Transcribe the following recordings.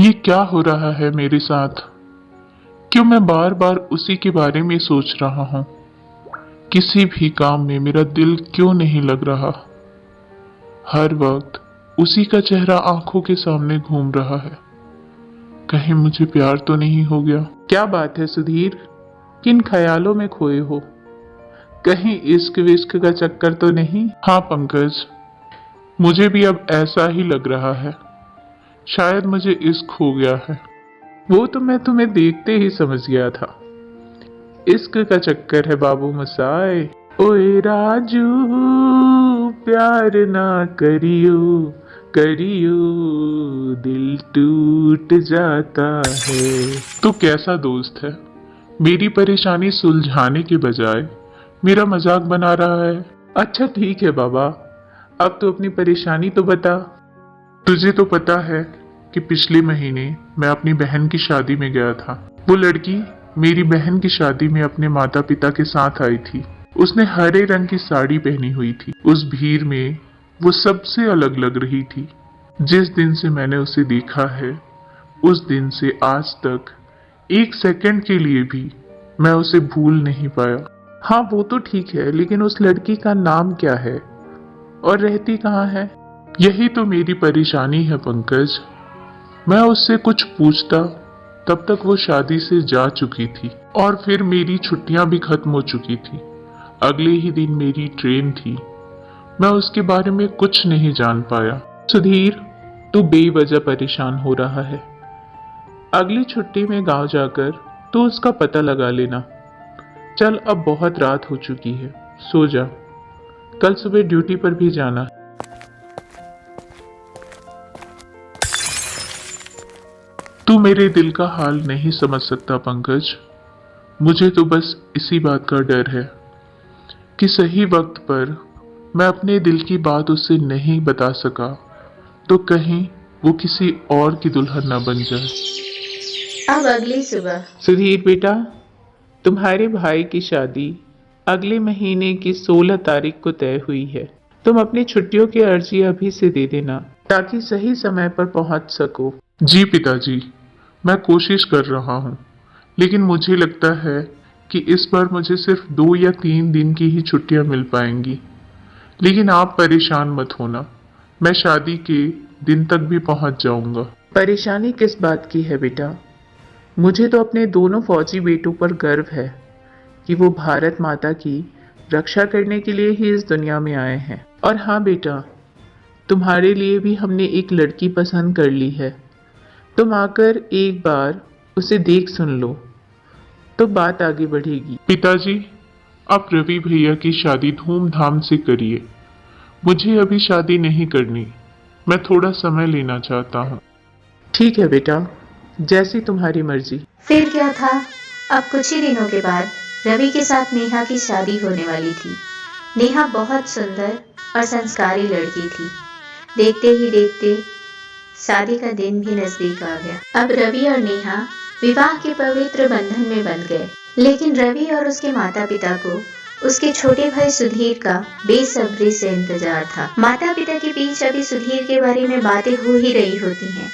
ये क्या हो रहा है मेरे साथ? क्यों मैं बार बार उसी के बारे में सोच रहा हूँ? किसी भी काम में मेरा दिल क्यों नहीं लग रहा? हर वक्त उसी का चेहरा आंखों के सामने घूम रहा है। कहीं मुझे प्यार तो नहीं हो गया? क्या बात है सुधीर, किन ख्यालों में खोए हो? कहीं इश्क विश्क का चक्कर तो नहीं? हाँ पंकज, मुझे भी अब ऐसा ही लग रहा है। शायद मुझे इश्क हो गया है। वो तो मैं तुम्हें देखते ही समझ गया था। इश्क का चक्कर है बाबू मसाए। ओए राजू, प्यार ना करियो, करियो दिल टूट जाता है। तो कैसा दोस्त है? मेरी परेशानी सुलझाने के बजाय मेरा मजाक बना रहा है। अच्छा ठीक है बाबा, अब तो अपनी परेशानी तो बता। तुझे तो पता है कि पिछले महीने मैं अपनी बहन की शादी में गया था। वो लड़की मेरी बहन की शादी में अपने माता पिता के साथ आई थी। उसने हरे रंग की साड़ी पहनी हुई थी। उस भीड़ में वो सबसे अलग लग रही थी। जिस दिन से मैंने उसे देखा है, उस दिन से आज तक एक सेकंड के लिए भी मैं उसे भूल नहीं पाया। हाँ वो तो ठीक है, लेकिन उस लड़की का नाम क्या है और रहती कहाँ है? यही तो मेरी परेशानी है पंकज। मैं उससे कुछ पूछता तब तक वो शादी से जा चुकी थी और फिर मेरी छुट्टियां भी खत्म हो चुकी थी। अगले ही दिन मेरी ट्रेन थी। मैं उसके बारे में कुछ नहीं जान पाया। सुधीर, तू बेवजह परेशान हो रहा है। अगली छुट्टी में गांव जाकर तू उसका पता लगा लेना। चल अब बहुत रात हो चुकी है, सो जा। कल सुबह ड्यूटी पर भी जाना है। तू मेरे दिल का हाल नहीं समझ सकता पंकज। मुझे तो बस इसी बात का डर है कि सही वक्त पर मैं अपने दिल की बात उससे नहीं बता सका तो कहीं वो किसी और की दुल्हन न बन जाए। अब अगली सुबह। सुधीर बेटा, तुम्हारे भाई की शादी अगले महीने की 16 तारीख को तय हुई है। तुम अपनी छुट्टियों की अर्जी अभी से दे देना ताकि सही समय पर पहुंच सको। जी पिताजी, मैं कोशिश कर रहा हूँ, लेकिन मुझे लगता है कि इस बार मुझे सिर्फ 2 या 3 दिन की ही छुट्टियां मिल पाएंगी। लेकिन आप परेशान मत होना, मैं शादी के दिन तक भी पहुंच जाऊंगा। परेशानी किस बात की है बेटा? मुझे तो अपने दोनों फौजी बेटों पर गर्व है कि वो भारत माता की रक्षा करने के लिए ही इस दुनिया में आए हैं। और हाँ बेटा, तुम्हारे लिए भी हमने एक लड़की पसंद कर ली है। तुम आकर एक बार उसे देख सुन लो तो बात आगे बढ़ेगी। पिताजी, आप रवि भैया की शादी धूमधाम से करिए। मुझे अभी शादी नहीं करनी, मैं थोड़ा समय लेना चाहता हूँ। ठीक है बेटा, जैसी तुम्हारी मर्जी। फिर क्या था, अब कुछ ही दिनों के बाद रवि के साथ नेहा की शादी होने वाली थी। नेहा बहुत सुंदर और संस्कारी लड़की थी। देखते ही देखते शादी का दिन भी नजदीक आ गया। अब रवि और नेहा विवाह के पवित्र बंधन में बंध गए। लेकिन रवि और उसके माता पिता को उसके छोटे भाई सुधीर का बेसब्री से इंतजार था। माता पिता के बीच अभी सुधीर के बारे में बातें हो ही रही होती हैं।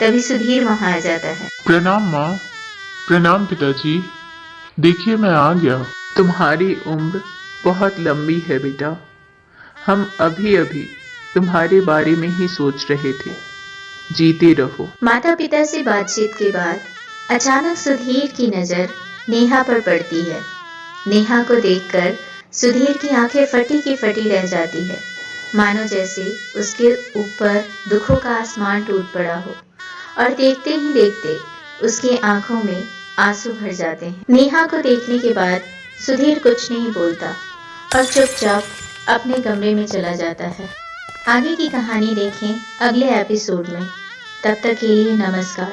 तभी सुधीर वहां आ जाता है। प्रणाम माँ। प्रणाम पिताजी, देखिए मैं आ गया। तुम्हारी उम्र बहुत लंबी है बेटा। हम अभी अभी तुम्हारे बारे में ही सोच रहे थे। जीते रहो। माता पिता से बातचीत के बाद अचानक सुधीर की नजर नेहा पर पड़ती है। नेहा को देखकर सुधीर की आंखें फटी की फटी रह जाती है, मानो जैसे उसके ऊपर दुखों का आसमान टूट पड़ा हो। और देखते ही देखते उसकी आंखों में आंसू भर जाते हैं। नेहा को देखने के बाद सुधीर कुछ नहीं बोलता और चुपचाप अपने कमरे में चला जाता है। आगे की कहानी देखें अगले एपिसोड में। तब तक के लिए नमस्कार।